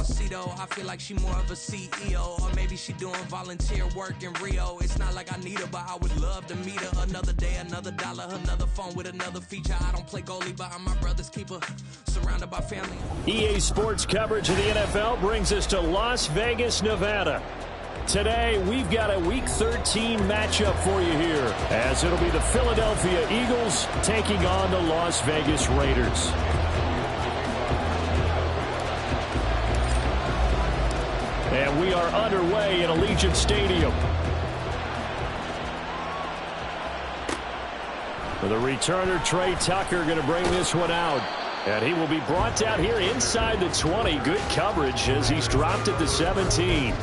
bossy though. I feel like she more of a CEO, or maybe she doing volunteer work in Rio. It's not like I need her, but I would love to meet her. Another day, another dollar, another phone with another feature. I don't play goalie, but I'm my brother's keeper, surrounded by family. EA Sports coverage of the NFL brings us to Las Vegas, Nevada. Today, we've got a Week 13 matchup for you here, as it'll be the Philadelphia Eagles taking on the Las Vegas Raiders. And we are underway in Allegiant Stadium. For the returner, Trey Tucker, going to bring this one out. And he will be brought down here inside the 20. Good coverage as he's dropped it to 17.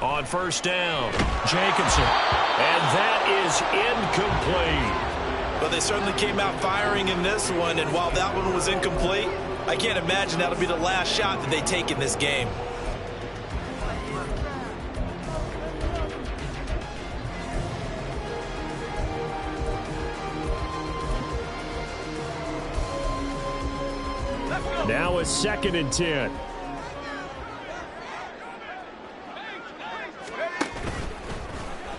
On first down, Jacobson, and that is incomplete. But they certainly came out firing in this one, and while that one was incomplete, I can't imagine that'll be the last shot that they take in this game. Now a 2nd and 10.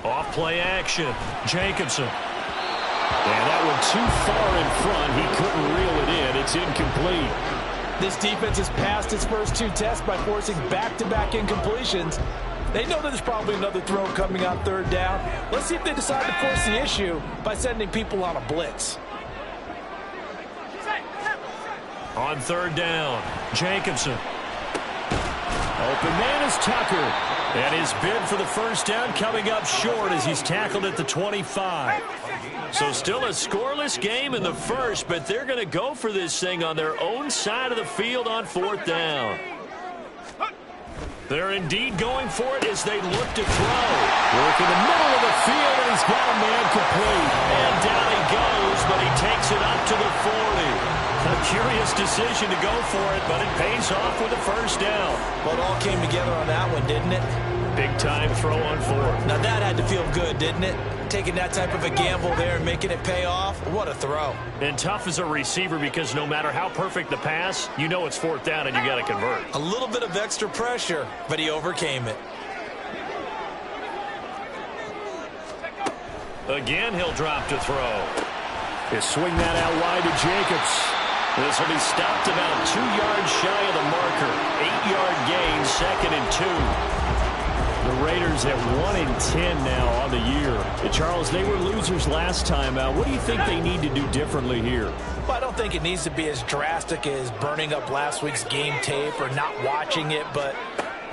Off play action, Jacobson. And that one too far in front. He couldn't reel it in. It's incomplete. This defense has passed its first 2 tests by forcing back-to-back incompletions. They know there's probably another throw coming on 3rd down. Let's see if they decide to force the issue by sending people on a blitz. On 3rd down, Jacobson. Open man is Tucker. And his bid for the first down coming up short as he's tackled at the 25. So still a scoreless game in the first, but they're going to go for this thing on their own side of the field on 4th down. They're indeed going for it as they look to throw. Work in the middle of the field, and he's got a man complete. And down he goes, but he takes it up to the 40. A curious decision to go for it, but it pays off with a first down. Well, it all came together on that one, didn't it? Big-time throw on 4th. Now that had to feel good, didn't it? Taking that type of a gamble there and making it pay off. What a throw. And tough as a receiver because no matter how perfect the pass, you know it's 4th down and you got to convert. A little bit of extra pressure, but he overcame it. Again, he'll drop to throw. He'll swing that out wide to Jacobs. This will be stopped about 2 yards shy of the marker. 8-yard gain, 2nd and 2. The Raiders at 1-10 now on the year. Charles, they were losers last time out. What do you think they need to do differently here? Well, I don't think it needs to be as drastic as burning up last week's game tape or not watching it, but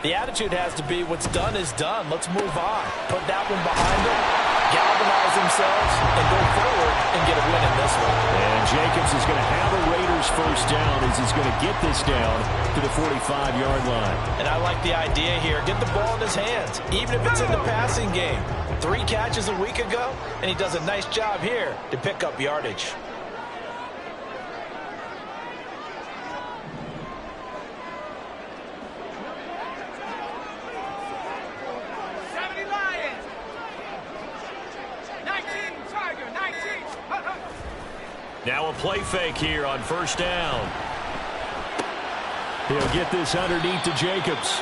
the attitude has to be what's done is done. Let's move on. Put that one behind them, galvanize themselves, and go forward and get a win in this one. And Jacobs is going to have a Raiders first down as he's going to get this down to the 45-yard line. And I like the idea here. Get the ball in his hands, even if it's in the passing game. 3 catches a week ago, and he does a nice job here to pick up yardage. Now a play fake here on first down. He'll get this underneath to Jacobs.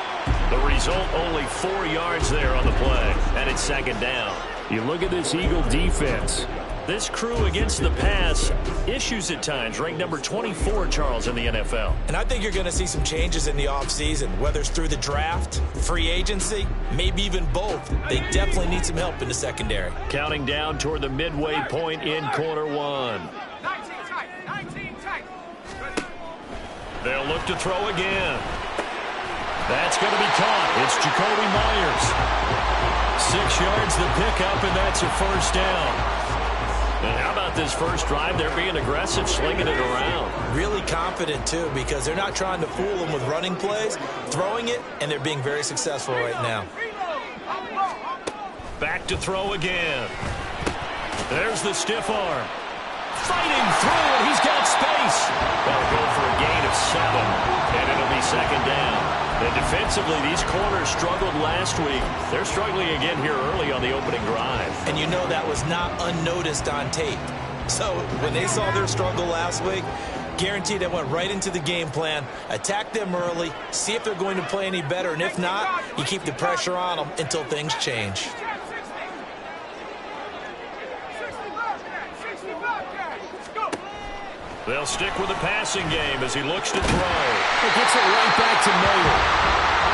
The result, only 4 yards there on the play, and it's 2nd down. You look at this Eagle defense. This crew against the pass, issues at times, ranked number 24, Charles, in the NFL. And I think you're going to see some changes in the offseason, whether it's through the draft, free agency, maybe even both. They definitely need some help in the secondary. Counting down toward the midway point in quarter 1. They'll look to throw again. That's going to be caught. It's Jacoby Myers. 6 yards the pickup, and that's a first down. And how about this first drive? They're being aggressive, slinging it around. Really confident, too, because they're not trying to fool them with running plays, throwing it, and they're being very successful right now. Back to throw again. There's the stiff arm. Fighting through, and he's got space. They'll go for a gain of 7, and it'll be second down. And defensively, these corners struggled last week. They're struggling again here early on the opening drive. And you know that was not unnoticed on tape. So when they saw their struggle last week, guaranteed they went right into the game plan, attack them early, see if they're going to play any better, and if not, you keep the pressure on them until things change. They'll stick with the passing game as he looks to throw. He gets it right back to Mayer.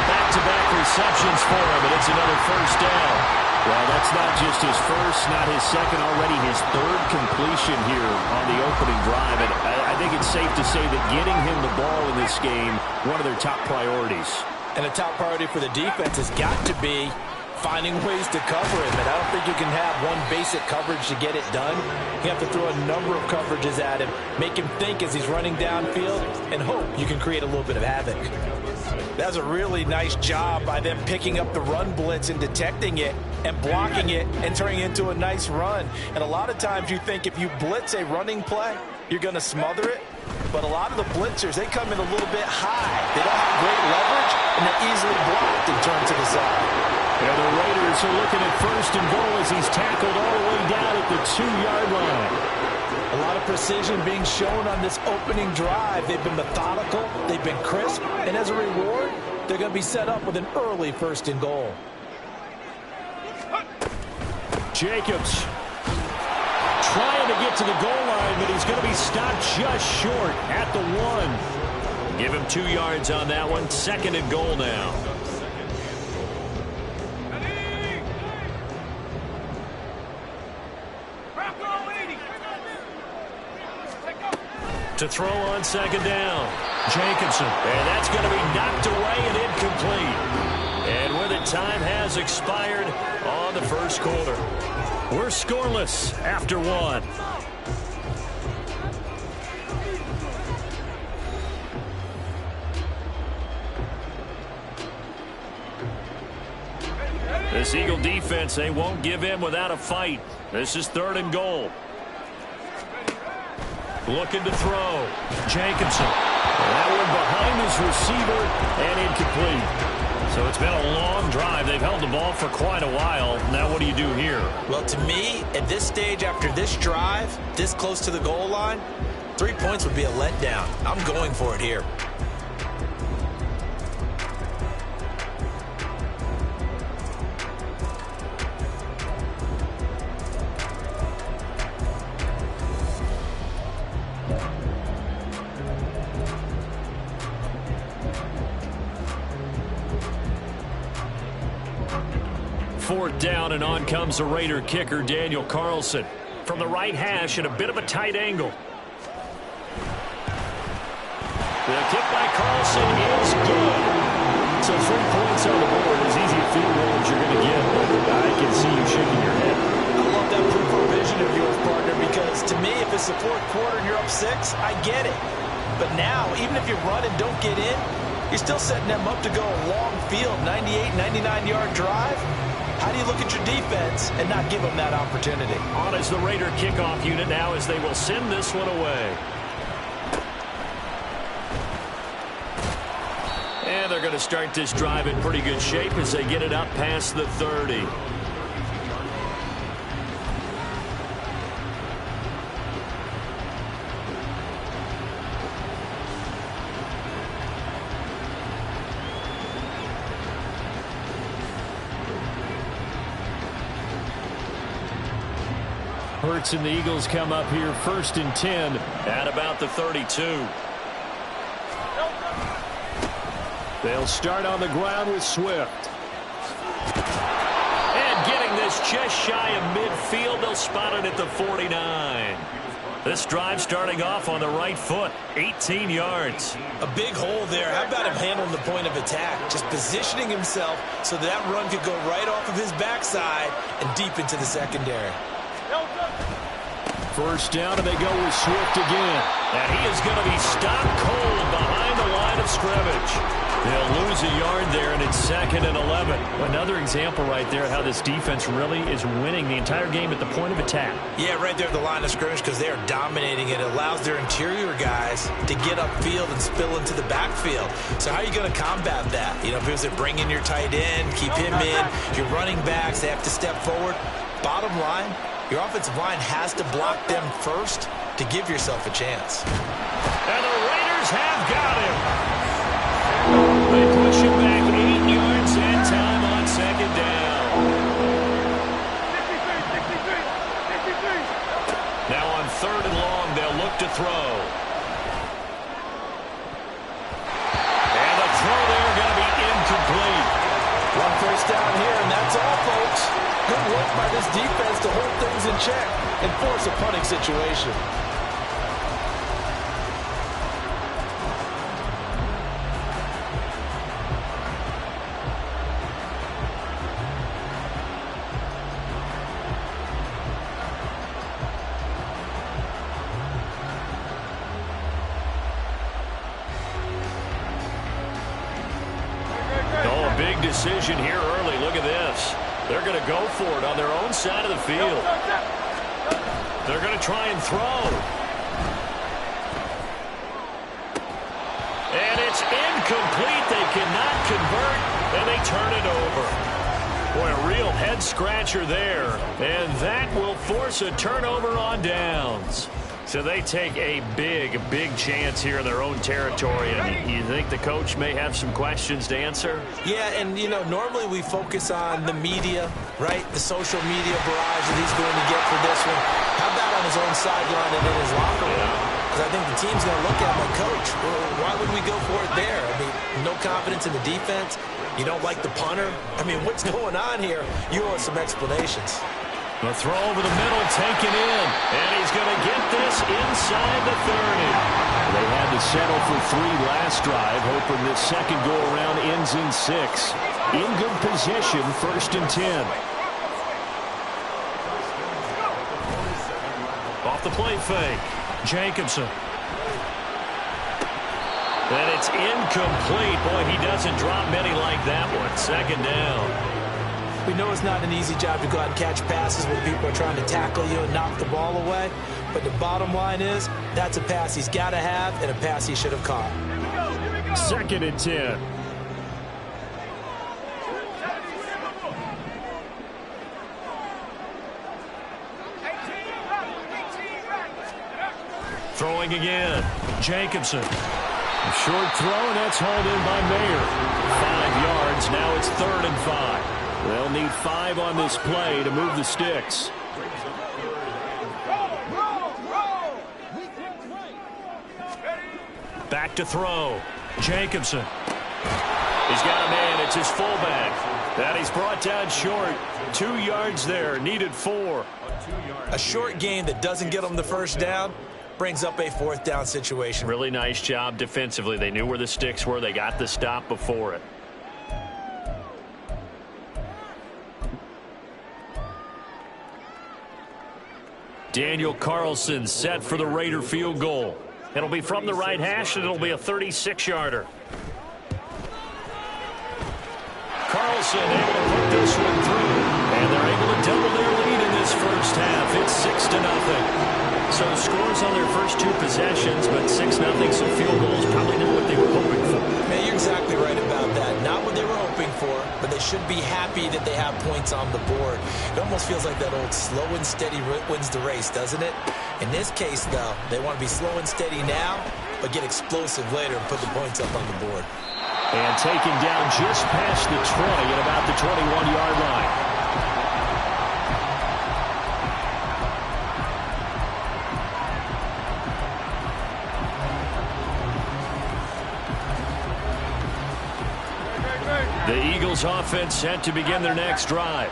Back-to-back receptions for him, and it's another first down. Well, that's not just his first, not his second, already his third completion here on the opening drive. And I think it's safe to say that getting him the ball in this game, one of their top priorities. And a top priority for the defense has got to be finding ways to cover him. And I don't think you can have one basic coverage to get it done. You have to throw a number of coverages at him, make him think as he's running downfield, and hope you can create a little bit of havoc. That's a really nice job by them picking up the run blitz and detecting it and blocking it and turning it into a nice run. And a lot of times you think if you blitz a running play, you're going to smother it. But a lot of the blitzers, they come in a little bit high. They don't have great leverage, and they're easily blocked and turned to the side. And the Raiders are looking at first and goal as he's tackled all the way down at the 2-yard line. A lot of precision being shown on this opening drive. They've been methodical, they've been crisp, and as a reward, they're going to be set up with an early first and goal. Jacobs trying to get to the goal line, but he's going to be stopped just short at the 1. Give him 2 yards on that one. Second and goal now. To throw on second down. Jacobson. And that's going to be knocked away and incomplete. And with it, time has expired on the first quarter. We're scoreless after 1. This Eagle defense, they won't give in without a fight. This is third and goal. Looking to throw. Jacobson. That one behind his receiver and incomplete. So it's been a long drive. They've held the ball for quite a while. Now what do you do here? Well, to me, at this stage, after this drive, this close to the goal line, 3 points would be a letdown. I'm going for it here. Fourth down, and on comes the Raider kicker, Daniel Carlson. From the right hash at a bit of a tight angle. The kick by Carlson is good. So 3 points on the board, as easy a field goal as you're going to get. But I can see you shaking your head. I love that peripheral vision of yours, partner, because to me, if it's the fourth quarter and you're up 6, I get it. But now, even if you run and don't get in, you're still setting them up to go a long field, 98, 99-yard drive. How do you look at your defense and not give them that opportunity? On as the Raider kickoff unit now as they will send this one away. And they're going to start this drive in pretty good shape as they get it up past the 30. Hurts and the Eagles come up here first and 10 at about the 32. They'll start on the ground with Swift. And getting this just shy of midfield, they'll spot it at the 49. This drive starting off on the right foot, 18 yards. A big hole there. How about him handling the point of attack? Just positioning himself so that run could go right off of his backside and deep into the secondary. First down, and they go with Swift again. And he is going to be stopped cold behind the line of scrimmage. They'll lose a yard there, and it's 2nd and 11. Another example right there how this defense really is winning the entire game at the point of attack. Yeah, right there at the line of scrimmage because they are dominating it. It allows their interior guys to get upfield and spill into the backfield. So how are you going to combat that? You know, because they bring in your tight end, keep him in. Your running backs, they have to step forward. Bottom line, your offensive line has to block them first to give yourself a chance. And the Raiders have got him. They push him back 8 yards and time on 2nd down. Now on 3rd and long, they'll look to throw. And the throw there going to be incomplete. 1 first down here, and that's all, folks. Good work by this defense to hold things in check and force a punting situation. Big decision here early. Look at this. They're going to go for it on their own side of the field. They're going to try and throw. And it's incomplete. They cannot convert, and they turn it over. Boy, a real head-scratcher there. And that will force a turnover on downs. So they take a big, big chance here in their own territory. And you think the coach may have some questions to answer? Yeah, and, you know, normally we focus on the media, right? The social media barrage that he's going to get for this one. How about on his own sideline and in his locker room? Because I think the team's going to look at him like, Coach, why would we go for it there? I mean, no confidence in the defense. You don't like the punter. I mean, what's going on here? You owe us some explanations. The throw over the middle, taken in. And he's going to get this inside the 30. They had to settle for 3 last drive, hoping this second go-around ends in 6. In good position, 1st and 10. Off the play fake. Jacobson. And it's incomplete. Boy, he doesn't drop many like that one. 2nd down. We know it's not an easy job to go out and catch passes when people are trying to tackle you and knock the ball away. But the bottom line is, that's a pass he's got to have and a pass he should have caught. 2nd and 10. Throwing again. Jacobson. A short throw, and that's hauled in by Mayer. 5 yards. Now it's 3rd and 5. They'll need 5 on this play to move the sticks. Back to throw. Jacobson. He's got a man. It's his fullback. That he's brought down short. 2 yards there. Needed 4. A short gain that doesn't get him the first down brings up a 4th down situation. Really nice job defensively. They knew where the sticks were. They got the stop before it. Daniel Carlson set for the Raider field goal. It'll be from the right hash, and it'll be a 36-yarder. Carlson able to put this one through, and they're able to double their lead in this first half. It's 6-0. So scores on their first 2 possessions, but 6-0, so field goals probably not what they were hoping for. Man, you're exactly right about that. Not what they were hoping for, but they should be happy that they have points on the board. It almost feels like that old slow and steady wins the race, doesn't it? In this case, though, they want to be slow and steady now, but get explosive later and put the points up on the board. And taken down just past the 20 at about the 21-yard line. The Eagles offense set to begin their next drive.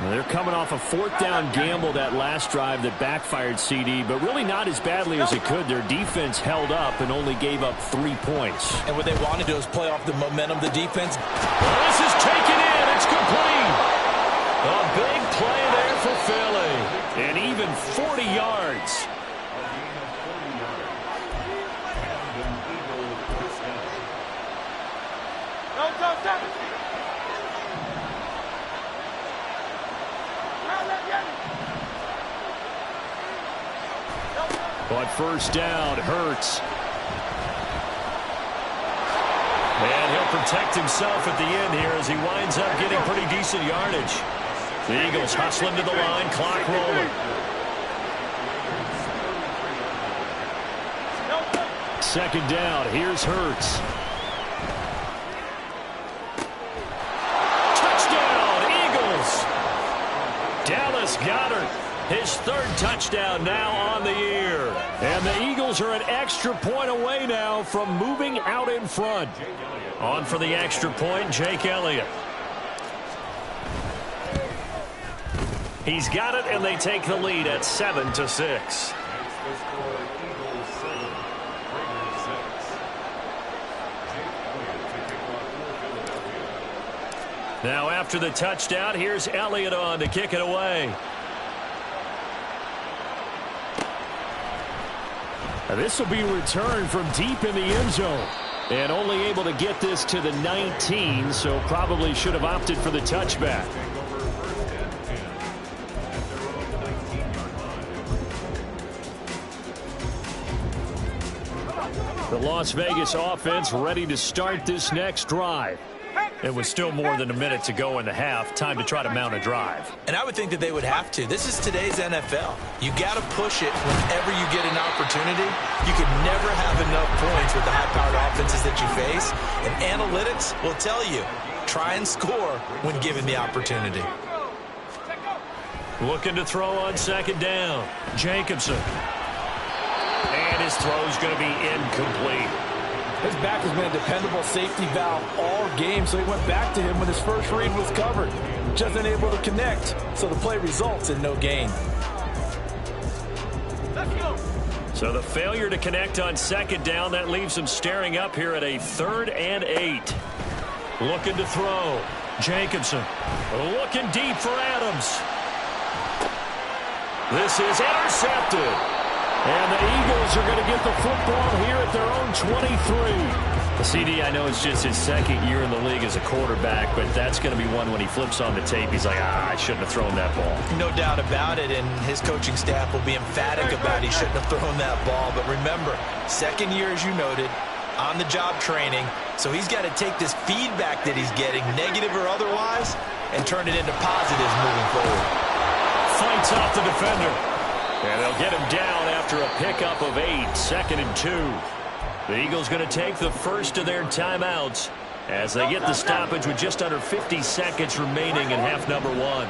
They're coming off a 4th down gamble that last drive that backfired CD, but really not as badly as it could. Their defense held up and only gave up 3 points. And what they want to do is play off the momentum of the defense. Well, this is taken in. It's complete. A big play there for Philly. And even 40 yards. But first down, Hurts. And he'll protect himself at the end here as he winds up getting pretty decent yardage. The Eagles hustling to the line, clock rolling. Second down, here's Hurts. Touchdown, Eagles! Dallas Goedert, his third touchdown now on the year. And the Eagles are an extra point away now from moving out in front. On for the extra point, Jake Elliott. He's got it, and they take the lead at 7-6. Now after the touchdown, here's Elliott on to kick it away. This will be returned from deep in the end zone. And only able to get this to the 19, so probably should have opted for the touchback. The Las Vegas offense ready to start this next drive. It was still more than a minute to go in the half. Time to try to mount a drive. And I would think that they would have to. This is today's NFL. You got to push it whenever you get an opportunity. You could never have enough points with the high-powered offenses that you face. And analytics will tell you, try and score when given the opportunity. Looking to throw on second down. Jacobson. And his throw's going to be incomplete. His back has been a dependable safety valve all game, so he went back to him when his first read was covered. Just unable to connect, so the play results in no gain. Let's go. So the failure to connect on second down, that leaves him staring up here at a 3rd and 8. Looking to throw. Jacobson looking deep for Adams. This is intercepted. And the Eagles are going to get the football here at their own 23. CD, I know it's just his second year in the league as a quarterback, but that's going to be one when he flips on the tape. He's like, I shouldn't have thrown that ball. No doubt about it, and his coaching staff will be emphatic about he shouldn't have thrown that ball. But remember, second year, as you noted, on-the-job training, so he's got to take this feedback that he's getting, negative or otherwise, and turn it into positives moving forward. Fights off the defender. And they'll get him down after a pickup of 8, 2nd and 2. The Eagles going to take the first of their timeouts as they get the stoppage with just under 50 seconds remaining in half number 1.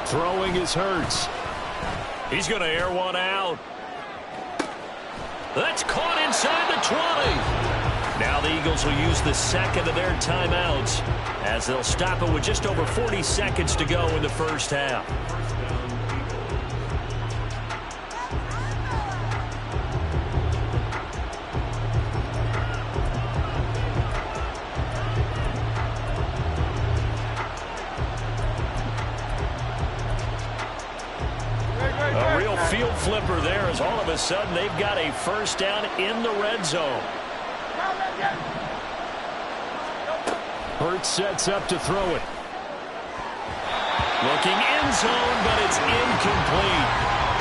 Throwing is Hurts. He's going to air one out. That's caught inside the 20. Now the Eagles will use the second of their timeouts as they'll stop it with just over 40 seconds to go in the first half. A real field flipper there as all of a sudden they've got a first down in the red zone. Hurts sets up to throw it. Looking end zone, but it's incomplete.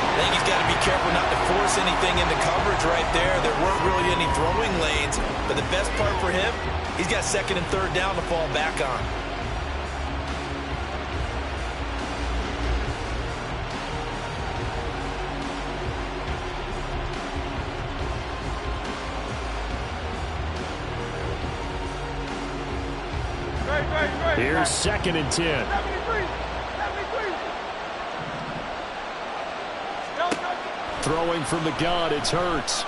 I think he's got to be careful not to force anything into coverage right there. There weren't really any throwing lanes, but the best part for him, he's got 2nd and 3rd down to fall back on. Here's 2nd and 10. Throwing from the gun, it's Hurts.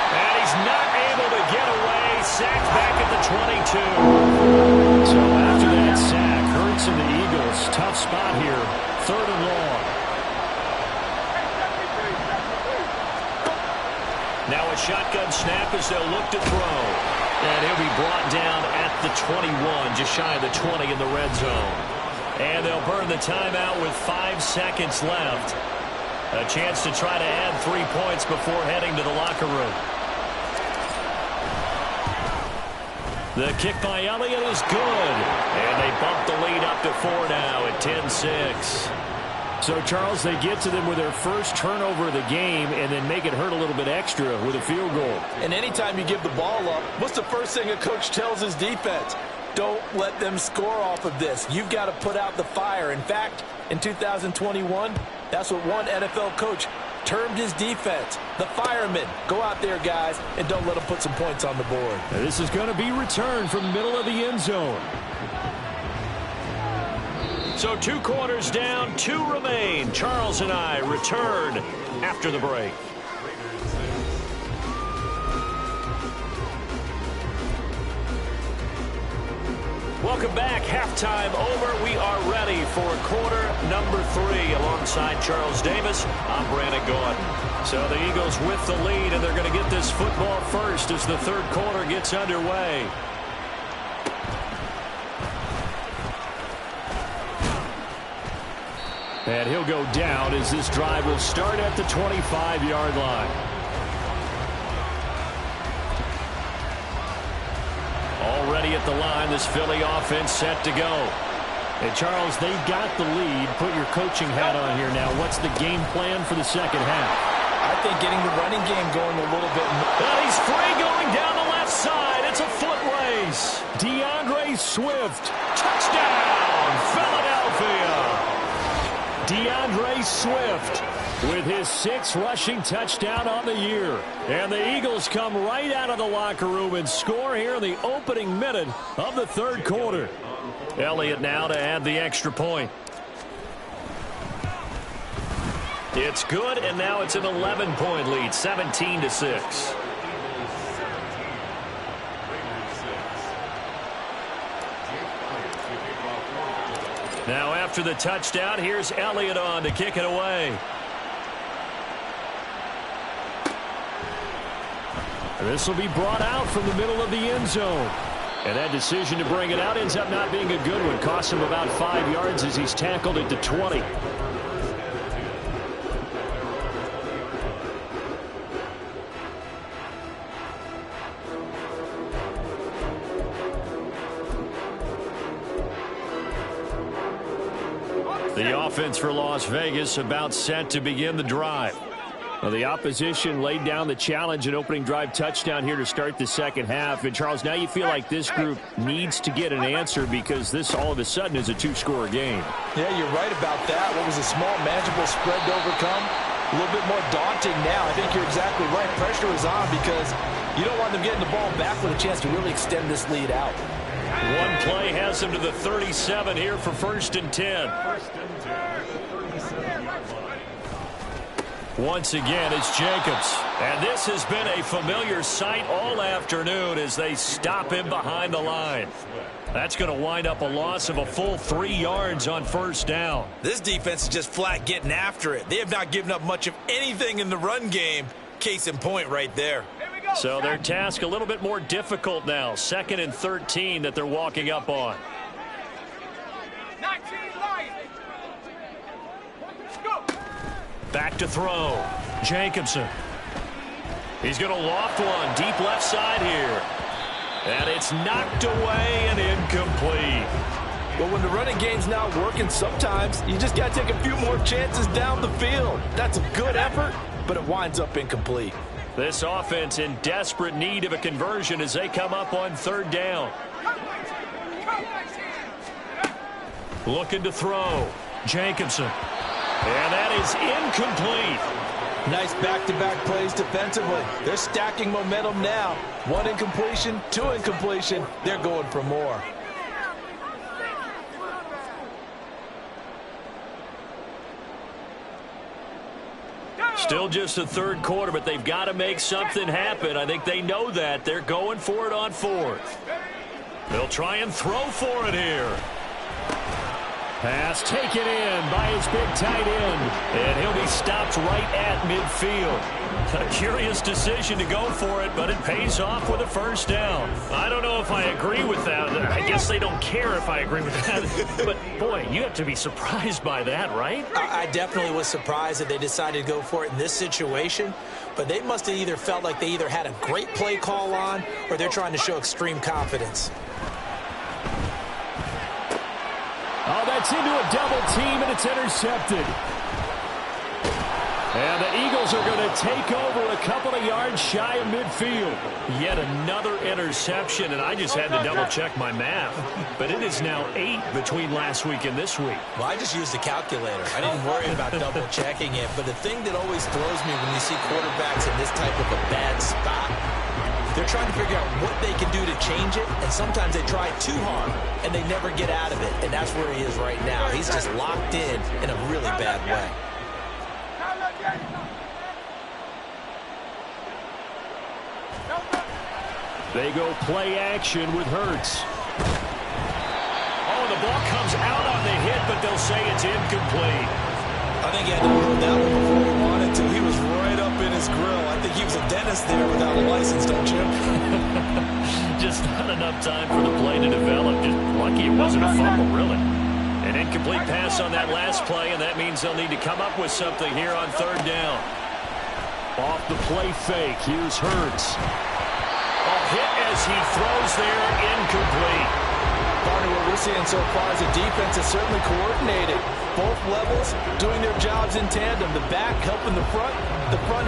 And he's not able to get away. Sacked back at the 22. So after that sack, Hurts and the Eagles, tough spot here. 3rd and long. Now a shotgun snap as they'll look to throw. And he'll be brought down at the 21, just shy of the 20 in the red zone. And they'll burn the timeout with 5 seconds left. A chance to try to add 3 points before heading to the locker room. The kick by Elliott is good. And they bump the lead up to 4 now at 10-6. So, Charles, they get to them with their first turnover of the game and then make it hurt a little bit extra with a field goal. And anytime you give the ball up, what's the first thing a coach tells his defense? Don't let them score off of this. You've got to put out the fire. In fact, in 2021, that's what one NFL coach termed his defense. The firemen. Go out there, guys, and don't let them put some points on the board. Now, this is going to be returned from the middle of the end zone. So 2 quarters down, 2 remain. Charles and I return after the break. Welcome back. Halftime over. We are ready for quarter number 3. Alongside Charles Davis, I'm Brandon Gordon. So the Eagles with the lead, and they're going to get this football first as the third quarter gets underway. And he'll go down as this drive will start at the 25-yard line. Already at the line, this Philly offense set to go. And, Charles, they've got the lead. Put your coaching hat on here now. What's the game plan for the second half? I think getting the running game going a little bit more. And he's free going down the left side. It's a foot race. DeAndre Swift. Touchdown, Philadelphia. DeAndre Swift with his 6th rushing touchdown on the year. And the Eagles come right out of the locker room and score here in the opening minute of the third quarter. Elliott now to add the extra point. It's good, and now it's an 11-point lead, 17-6. Now after the touchdown, here's Elliott on to kick it away. This will be brought out from the middle of the end zone. And that decision to bring it out ends up not being a good one. Costs him about 5 yards as he's tackled it to 20. The offense for Las Vegas about set to begin the drive. Well, the opposition laid down the challenge and opening drive touchdown here to start the second half. And, Charles, now you feel like this group needs to get an answer because this all of a sudden is a 2-score game. Yeah, you're right about that. What was a small, manageable spread to overcome? A little bit more daunting now. I think you're exactly right. Pressure is on because you don't want them getting the ball back with a chance to really extend this lead out. One play has them to the 37 here for 1st and 10. Once again, it's Jacobs. And this has been a familiar sight all afternoon as they stop him behind the line. That's going to wind up a loss of a full 3 yards on 1st down. This defense is just flat getting after it. They have not given up much of anything in the run game. Case in point right there. So their task a little bit more difficult now. 2nd and 13 that they're walking up on. Back to throw. Jacobson. He's going to loft one deep left side here. And it's knocked away and incomplete. But when the running game's not working, sometimes you just got to take a few more chances down the field. That's a good effort, but it winds up incomplete. This offense in desperate need of a conversion as they come up on 3rd down. Looking to throw. Jacobson. And that is incomplete. Nice back-to-back plays defensively. They're stacking momentum now. 1 incompletion, 2 incompletion. They're going for more. Still just the 3rd quarter, but they've got to make something happen. I think they know that. They're going for it on 4th. They'll try and throw for it here. Pass taken in by his big tight end. And he'll be stopped right at midfield. A curious decision to go for it, but it pays off with a first down. I don't know if I agree with that. I guess they don't care if I agree with that. But, boy, you have to be surprised by that, right? I definitely was surprised that they decided to go for it in this situation. But they must have either felt like they either had a great play call on or they're trying to show extreme confidence. Oh, that's into a double team, and it's intercepted. And the Eagles are going to take over a couple of yards shy of midfield. Yet another interception, and I just had to double-check my math. But it is now 8 between last week and this week. Well, I just used the calculator. I didn't worry about double-checking it. But the thing that always throws me when you see quarterbacks in this type of a bad spot, they're trying to figure out what they can do to change it, and sometimes they try too hard, and they never get out of it. And that's where he is right now. He's just locked in a really bad way. They go play action with Hurts. Oh, the ball comes out on the hit, but they'll say it's incomplete. I think he had to load that one before he wanted to. He was right up in his grill. I think he was a dentist there without a license, don't you? Just not enough time for the play to develop. Just lucky it wasn't a fumble, really. An incomplete pass on that last play, and that means they'll need to come up with something here on third down. Off the play fake, here's Hurts. A hit as he throws there, incomplete. Barney, what we're seeing so far is the defense is certainly coordinated. Both levels doing their jobs in tandem. The back helping the front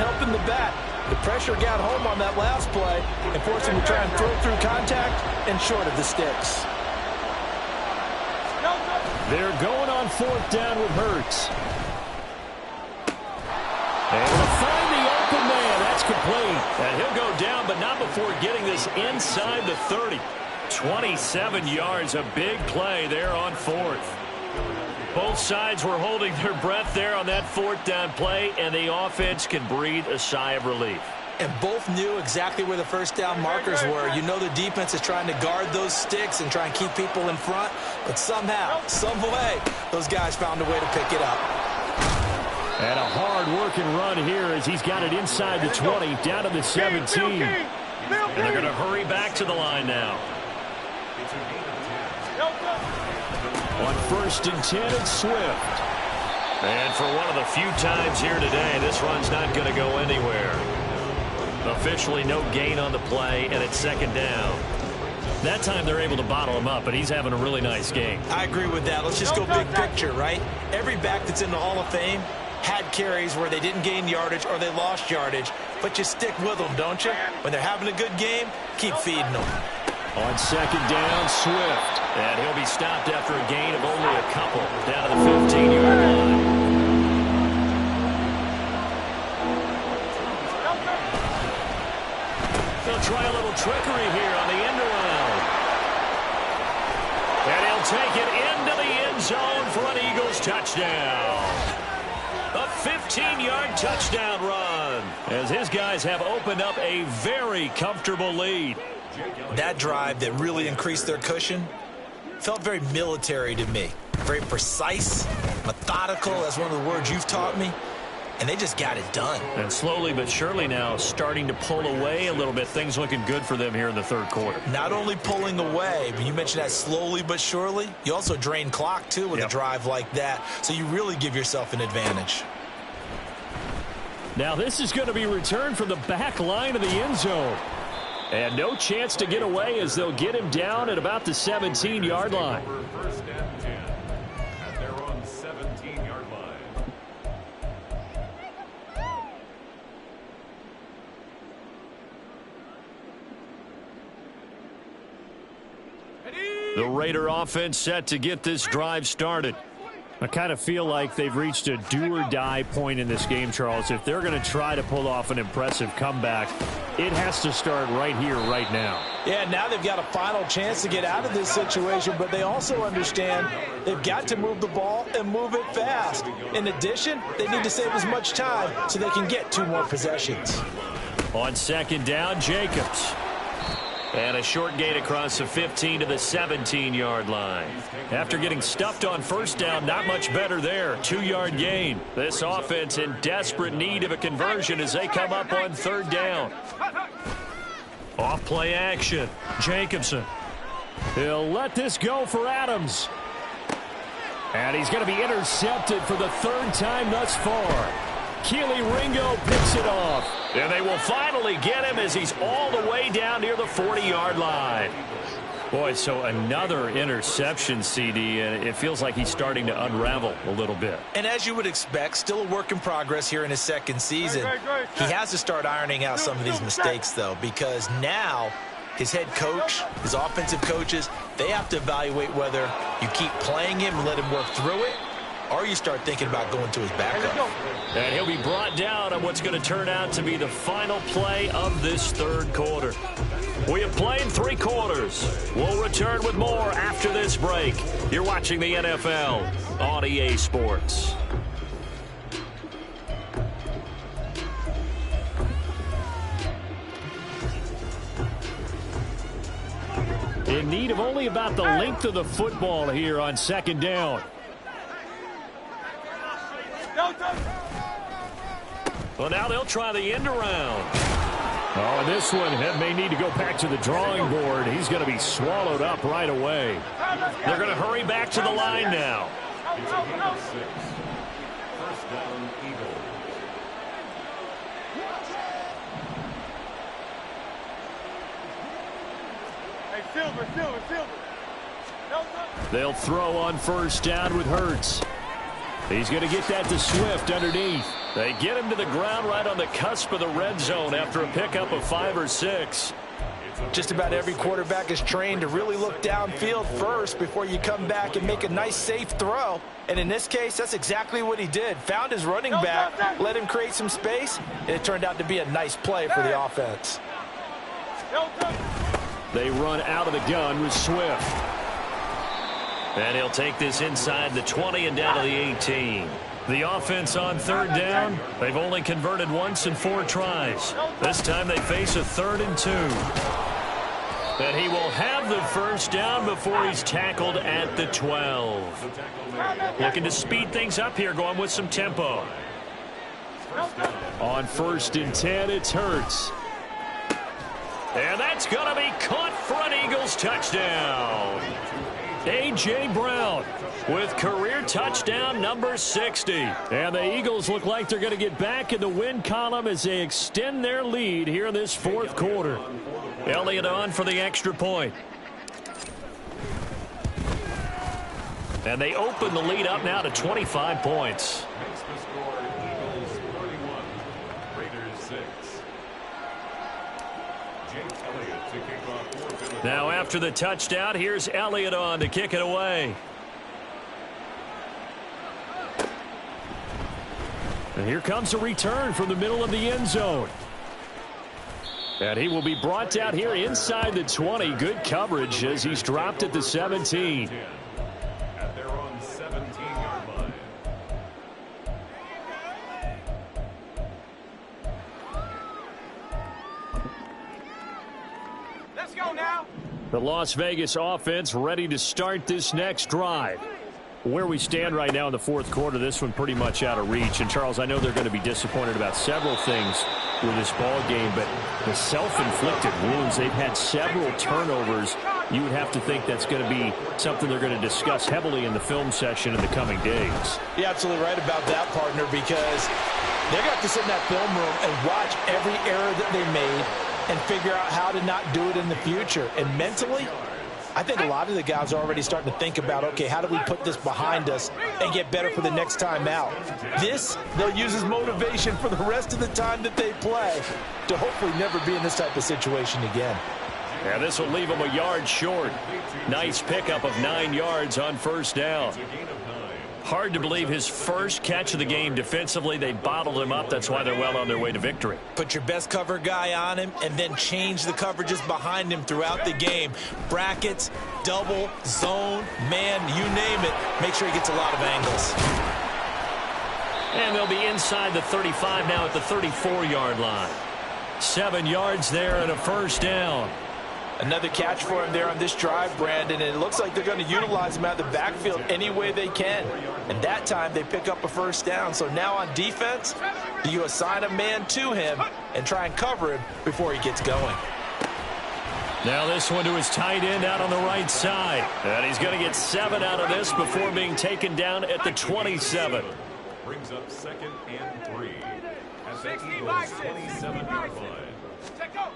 helping the back. The pressure got home on that last play and forced him to try and throw through contact and short of the sticks. They're going on fourth down with Hurts. Able to find the open man. That's complete. And he'll go down, but not before getting this inside the 30. 27 yards, a big play there on fourth. Both sides were holding their breath there on that fourth down play, and the offense can breathe a sigh of relief. And both knew exactly where the first down markers were. You know the defense is trying to guard those sticks and try and keep people in front, but somehow, some way, those guys found a way to pick it up. And a hard-working run here as he's got it inside the 20, down to the 17. And they're going to hurry back to the line now. On first and 10, it's Swift. And for one of the few times here today, this run's not going to go anywhere. Officially no gain on the play, and it's second down. That time they're able to bottle him up, but he's having a really nice game. I agree with that. Let's just go big picture, right? Every back that's in the Hall of Fame had carries where they didn't gain yardage or they lost yardage, but you stick with them, don't you? When they're having a good game, keep feeding them. On second down, Swift. And he'll be stopped after a gain of only a couple, down to the 15-yard line. They'll try a little trickery here on the end around. And he'll take it into the end zone for an Eagles touchdown. A 15-yard touchdown run, as his guys have opened up a very comfortable lead. That drive that really increased their cushion felt very military to me. Very precise, methodical, that's one of the words you've taught me. And they just got it done. And slowly but surely now starting to pull away a little bit. Things looking good for them here in the third quarter. Not only pulling away, but you mentioned that slowly but surely. You also drain clock, too, with a drive like that. So you really give yourself an advantage. Now this is going to be returned from the back line of the end zone. And no chance to get away as they'll get him down at about the 17-yard line. First and 10 at their own 17-yard line. The Raider offense set to get this drive started. I kind of feel like they've reached a do-or-die point in this game, Charles. If they're going to try to pull off an impressive comeback, it has to start right here, right now. Yeah, now they've got a final chance to get out of this situation, but they also understand they've got to move the ball and move it fast. In addition, they need to save as much time so they can get 2 more possessions. On second down, Jacobs. And a short gain across the 15 to the 17-yard line. After getting stuffed on first down, not much better there. 2-yard gain. This offense in desperate need of a conversion as they come up on third down. Off play action. Jacobson. He'll let this go for Adams. And he's going to be intercepted for the third time thus far. Keely Ringo picks it off. And they will finally get him as he's all the way down near the 40-yard line. Boy, so another interception, CD, and it feels like he's starting to unravel a little bit. And as you would expect, still a work in progress here in his second season. He has to start ironing out some of these mistakes, though, because now his head coach, his offensive coaches, they have to evaluate whether you keep playing him and let him work through it, or you start thinking about going to his backup. And he'll be brought down on what's going to turn out to be the final play of this third quarter. We have played 3 quarters. We'll return with more after this break. You're watching the NFL on EA Sports. In need of only about the length of the football here on second down. Well, now they'll try the end around. Oh, and this one may need to go back to the drawing board. He's going to be swallowed up right away. They're going to hurry back to the line now. First down, Eagles. Hey, Silver. They'll throw on first down with Hurts. He's going to get that to Swift underneath. They get him to the ground right on the cusp of the red zone after a pickup of 5 or 6. Just about every quarterback is trained to really look downfield first before you come back and make a nice, safe throw. And in this case, that's exactly what he did. Found his running back, let him create some space, and it turned out to be a nice play for the offense. They run out of the gun with Swift. And he'll take this inside the 20 and down to the 18. The offense on third down, they've only converted once in 4 tries. This time they face a 3rd and 2. And he will have the first down before he's tackled at the 12. Looking to speed things up here, going with some tempo. On 1st and 10, it's Hurts. And that's going to be caught for an Eagles touchdown. A.J. Brown with career touchdown number 60. And the Eagles look like they're going to get back in the win column as they extend their lead here in this 4th quarter. Elliott on for the extra point. And they open the lead up now to 25 points. Makes the score Eagles 31, Raiders 6. Jake Elliott to kick off for Philadelphia. Now after the touchdown, here's Elliott on to kick it away. And here comes a return from the middle of the end zone. And he will be brought down here inside the 20. Good coverage as he's dropped at the 17. At their own 17-yard line. Let's go now. The Las Vegas offense ready to start this next drive. Where we stand right now in the 4th quarter, this one pretty much out of reach. And, Charles, I know they're going to be disappointed about several things with this ball game, but the self-inflicted wounds, they've had several turnovers. You would have to think that's going to be something they're going to discuss heavily in the film session in the coming days. You're absolutely right about that, partner, because they're going to have to sit in that film room and watch every error that they made and figure out how to not do it in the future. And mentally, I think a lot of the guys are already starting to think about, okay, how do we put this behind us and get better for the next time out? This, they'll use as motivation for the rest of the time that they play to hopefully never be in this type of situation again. Yeah, this will leave him a yard short. Nice pickup of 9 yards on first down. Hard to believe his first catch of the game defensively. They bottled him up. That's why they're well on their way to victory. Put your best cover guy on him and then change the coverages behind him throughout the game. Brackets, double, zone, man, you name it. Make sure he gets a lot of angles. And they'll be inside the 35 now at the 34-yard line. 7 yards there and a first down. Another catch for him there on this drive, Brandon, and it looks like they're going to utilize him out of the backfield any way they can. And that time they pick up a first down. So now on defense, do you assign a man to him and try and cover him before he gets going? Now this one to his tight end out on the right side. And he's going to get 7 out of this before being taken down at the 27. Brings up 2nd and 3 at the Eagles' 27-yard line.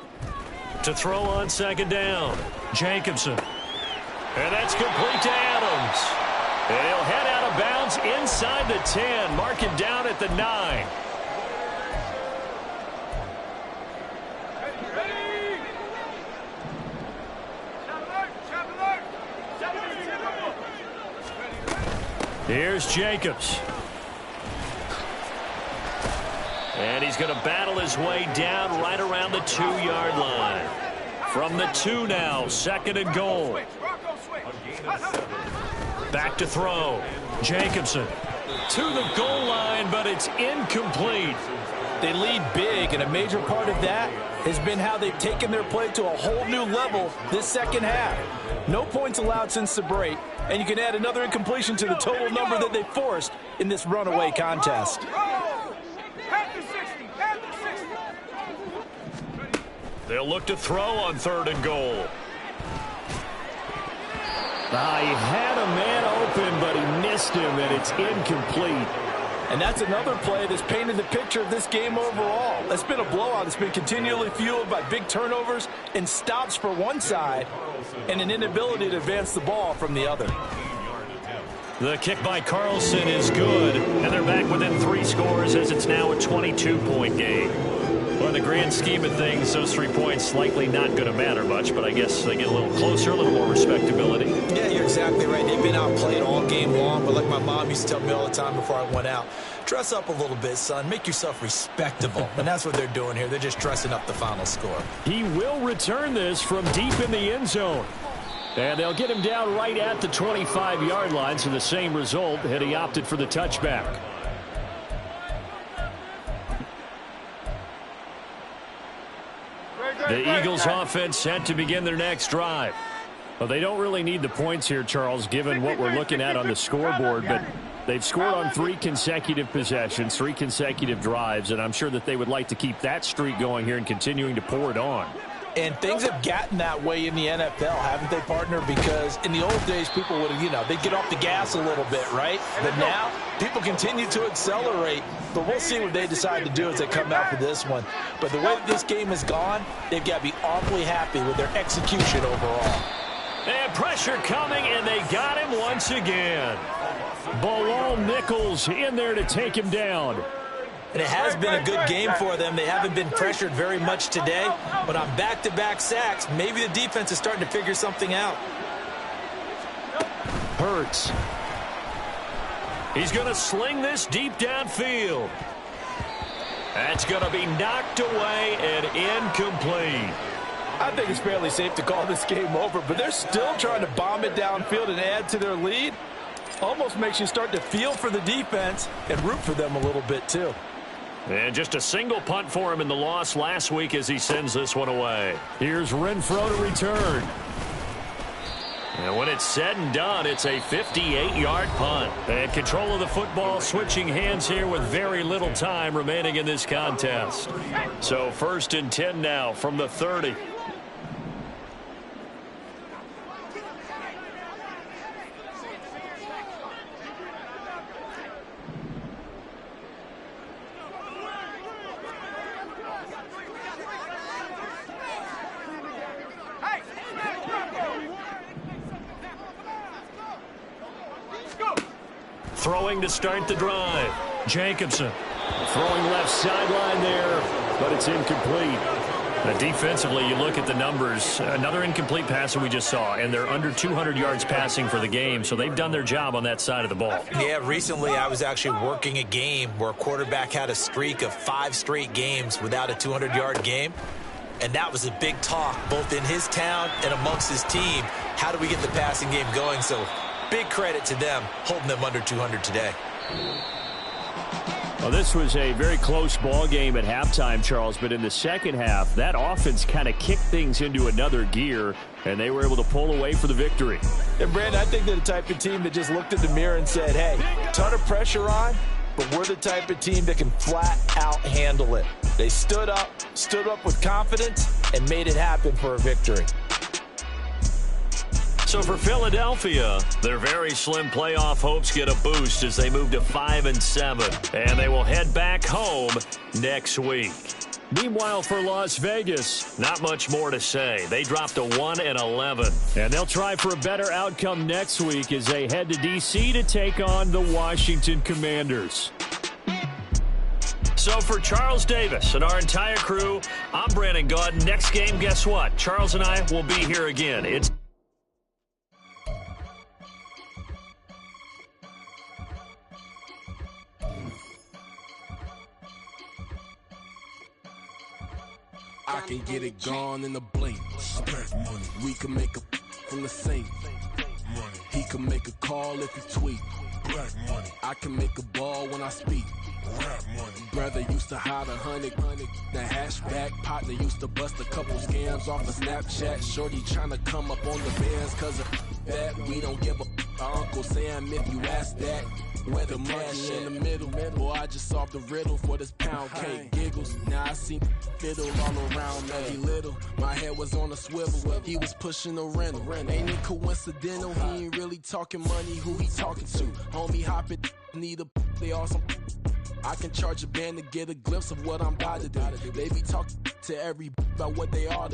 To throw on 2nd down, Jacobson. And that's complete to Adams. And he'll head out of bounds inside the 10, mark it down at the 9. Here's Jacobs. And he's going to battle his way down right around the 2-yard line. From the 2 now, 2nd and goal. Back to throw. Jacobson to the goal line, but it's incomplete. They lead big, and a major part of that has been how they've taken their play to a whole new level this second half. No points allowed since the break, and you can add another incompletion to the total number that they forced in this runaway contest. They'll look to throw on 3rd and goal. He had a man open, but he missed him, and it's incomplete. And that's another play that's painted the picture of this game overall. It's been a blowout. It's been continually fueled by big turnovers and stops for one side and an inability to advance the ball from the other. The kick by Carlson is good, and they're back within 3 scores as it's now a 22-point game. Well, in the grand scheme of things, those 3 points likely not going to matter much, but I guess they get a little closer, a little more respectability. Yeah, you're exactly right. They've been outplayed all game long, but like my mom used to tell me all the time before I went out, dress up a little bit, son. Make yourself respectable. And that's what they're doing here. They're just dressing up the final score. He will return this from deep in the end zone. And they'll get him down right at the 25-yard line, so the same result had he opted for the touchback. The Eagles offense set to begin their next drive. Well, they don't really need the points here, Charles, given what we're looking at on the scoreboard, but they've scored on 3 consecutive possessions, 3 consecutive drives, and I'm sure that they would like to keep that streak going here and continuing to pour it on. And things have gotten that way in the NFL, haven't they, partner? Because in the old days, people would, they'd get off the gas a little bit, right? But now, people continue to accelerate. But we'll see what they decide to do as they come out for this one. But the way that this game has gone, they've got to be awfully happy with their execution overall. And pressure coming, and they got him once again. Bilal Nichols in there to take him down. And it has been a good game for them. They haven't been pressured very much today. But on back-to-back sacks, maybe the defense is starting to figure something out. Hurts. He's going to sling this deep downfield. That's going to be knocked away and incomplete. I think it's fairly safe to call this game over, but they're still trying to bomb it downfield and add to their lead. Almost makes you start to feel for the defense and root for them a little bit, too. And just a single punt for him in the loss last week as he sends this one away. Here's Renfro to return. And when it's said and done, it's a 58-yard punt. And control of the football, switching hands here with very little time remaining in this contest. So 1st and 10 now from the 30. Throwing to start the drive. Jacobson throwing left sideline there, but it's incomplete. Defensively, you look at the numbers. Another incomplete pass that we just saw, and they're under 200 yards passing for the game, so they've done their job on that side of the ball. Yeah, recently I was actually working a game where a quarterback had a streak of 5 straight games without a 200-yard game, and that was a big talk both in his town and amongst his team. How do we get the passing game going? So big credit to them holding them under 200 today. Well, this was a very close ball game at halftime, Charles, but in the second half, that offense kind of kicked things into another gear, and they were able to pull away for the victory. And, Brandon, I think they're the type of team that just looked in the mirror and said, hey, ton of pressure on, but we're the type of team that can flat out handle it. They stood up with confidence, and made it happen for a victory. So for Philadelphia, their very slim playoff hopes get a boost as they move to 5-7, and they will head back home next week. Meanwhile, for Las Vegas, Not much more to say. They dropped to 1-11. and they'll try for a better outcome next week as they head to D.C. to take on the Washington Commanders. So for Charles Davis and our entire crew, I'm Brandon Gaudin. Next game, guess what? Charles and I will be here again. It's I can get it gone in a blink. We can make a from the sink. He can make a call if he tweet. I can make a ball when I speak. Brother used to hide 100. The hashback partner used to bust a couple scams off of Snapchat. Shorty tryna come up on the bands cause of that. We don't give a Uncle Sam if you ask that. Where the money in the middle. Boy, I just solved the riddle for this pound cake. Giggles, now I see fiddle all around me. Little, my head was on a swivel. He was pushing a rental. Ain't it coincidental? He ain't really talking money. Who he talking to? Homie hopping, need a they awesome. I can charge a band to get a glimpse of what I'm about to do. They be talking to every about what they ought to do.